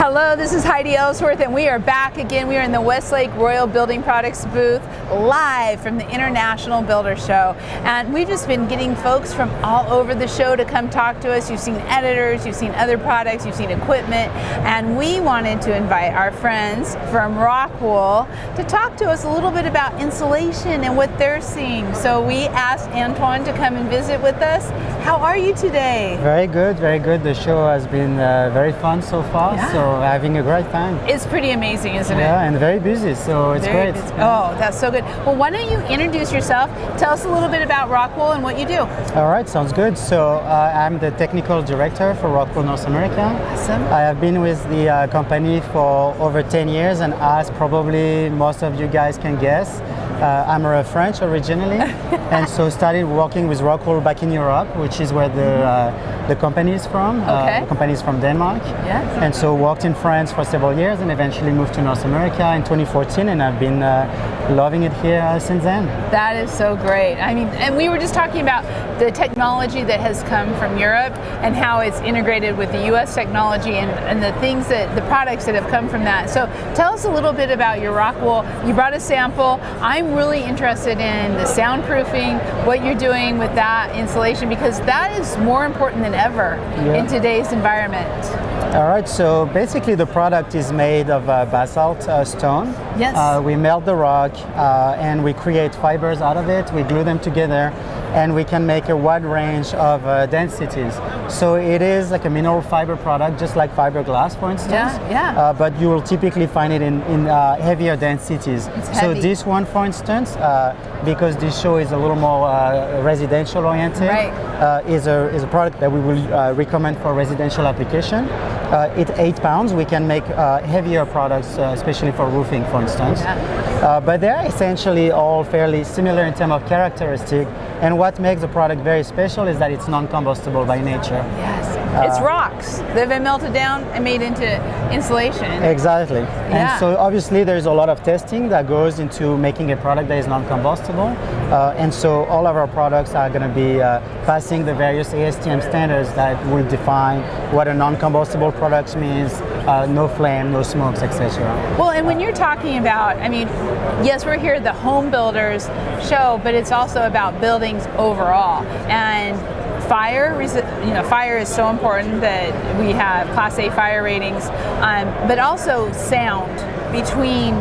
Hello, this is Heidi Ellsworth, and we are back again. We are in the Westlake Royal Building Products booth, live from the International Builder Show. And we've just been getting folks from all over the show to come talk to us. You've seen editors, you've seen other products, you've seen equipment, and we wanted to invite our friends from ROCKWOOL to talk to us a little bit about insulation and what they're seeing. So we asked Antoine to come and visit with us. How are you today? Very good, very good. The show has been very fun so far, so having a great time. It's pretty amazing, isn't it? Yeah, and very busy, so it's very great. Busy. Oh, that's so good. Well, why don't you introduce yourself, tell us a little bit about ROCKWOOL and what you do. All right, sounds good. So I'm the technical director for ROCKWOOL North America. Awesome. I have been with the company for over 10 years, and as probably most of you guys can guess, I'm French originally, and so started working with ROCKWOOL back in Europe, which is where the company is from. The company is from Denmark. Yes. And so worked in France for several years and eventually moved to North America in 2014, and I've been loving it here since then. That is so great. I mean, and we were just talking about the technology that has come from Europe and how it's integrated with the US technology and the things the products that have come from that. So tell us a little bit about your ROCKWOOL. You brought a sample. I'm really interested in the soundproofing, what you're doing with that insulation, because that is more important than ever in today's environment. All right, so basically the product is made of basalt stone. Yes. We melt the rock and we create fibers out of it. We glue them together and we can make a wide range of densities. So it is like a mineral fiber product, just like fiberglass, for instance. But you will typically find it in heavier densities. So this one, for instance, because this show is a little more residential oriented, is a product that we will recommend for residential application. At 8 pounds, we can make heavier products, especially for roofing, for instance. But they're essentially all fairly similar in terms of characteristic. And what makes the product very special is that it's non-combustible by nature. Yes. It's rocks. They've been melted down and made into insulation. Exactly. And so obviously there's a lot of testing that goes into making a product that is non-combustible. And so all of our products are going to be passing the various ASTM standards that will define what a non-combustible product means, no flame, no smokes, etc. Well, and when you're talking about, I mean, yes, we're here at the Home Builders Show, but it's also about buildings overall. And fire is so important that we have Class A fire ratings, but also sound between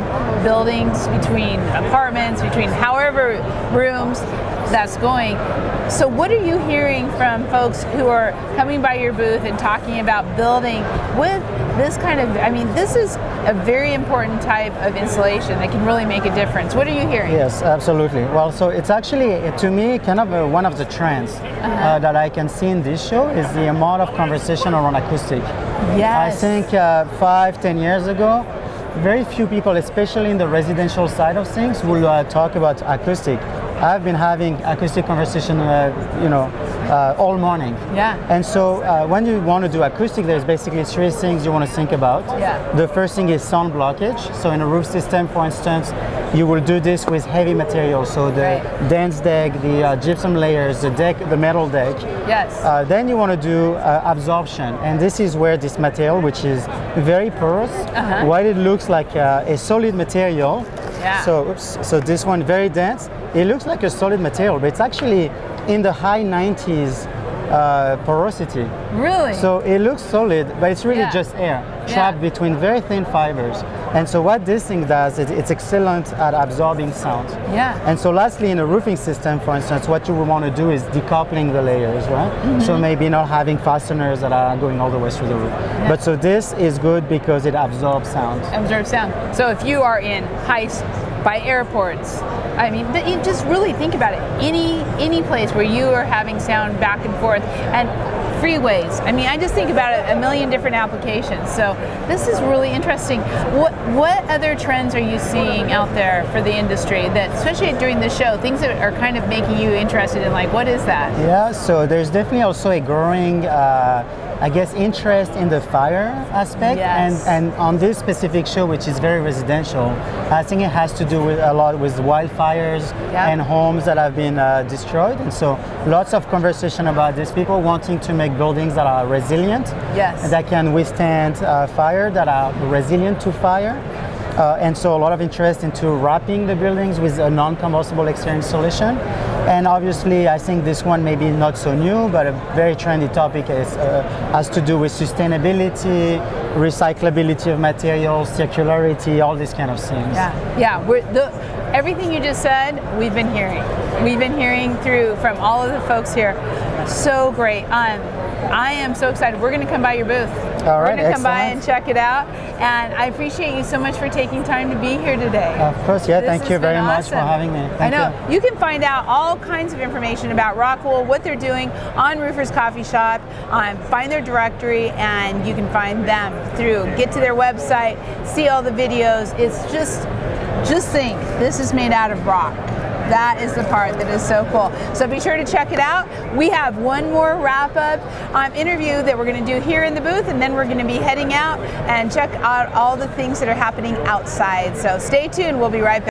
buildings, between apartments, between however rooms that's going. So what are you hearing from folks who are coming by your booth and talking about building with this kind of, I mean, this is a very important type of insulation that can really make a difference. What are you hearing? Yes, absolutely. Well, so it's actually, to me, kind of one of the trends that I can see in this show is the amount of conversation around acoustic. Yes. I think 5-10 years ago, very few people, especially in the residential side of things, will talk about acoustic. I've been having acoustic conversation, all morning. And so when you want to do acoustic, there's basically 3 things you want to think about. The first thing is sound blockage. So in a roof system, for instance, you will do this with heavy materials. So the dense deck, the gypsum layers, the deck, the metal deck. Then you want to do absorption. And this is where this material, which is very porous, while it looks like a solid material. So this one, very dense. It looks like a solid material, but it's actually in the high 90s porosity. Really? So it looks solid, but it's really just air trapped between very thin fibers. And so what this thing does is it's excellent at absorbing sound. And so lastly, in a roofing system, for instance, what you would want to do is decoupling the layers, right? So maybe not having fasteners that are going all the way through the roof. But so this is good because it absorbs sound. Absorbs sound. So if you are in heights by airports, I mean, you just really think about it. Any place where you are having sound back and forth, and freeways. I mean, I just think about it, a million different applications. So this is really interesting. What other trends are you seeing out there for the industry that, especially during the show, things that are kind of making you interested in, like, what is that? Yeah, so there's definitely also a growing I guess, interest in the fire aspect. Yes. And on this specific show, which is very residential, I think it has to do with a lot with wildfires and homes that have been destroyed. And so lots of conversation about this, people wanting to make buildings that are resilient, that can withstand fire, that are resilient to fire. And so a lot of interest into wrapping the buildings with a non-combustible exterior solution. And obviously, I think this one may be not so new, but a very trendy topic has to do with sustainability, recyclability of materials, circularity, all these kind of things. Everything you just said, we've been hearing. We've been hearing from all of the folks here. So great. I am so excited. We're going to come by your booth. All right, we're going to come by and check it out. And I appreciate you so much for taking time to be here today. Of course, thank you very much for having me. I know. You can find out all kinds of information about ROCKWOOL, what they're doing on Roofers Coffee Shop. Find their directory, and you can find them get to their website, see all the videos. It's just think, this is made out of rock. That is the part that is so cool. So be sure to check it out. We have one more wrap-up interview that we're going to do here in the booth, and then we're going to be heading out and check out all the things that are happening outside. So stay tuned. We'll be right back.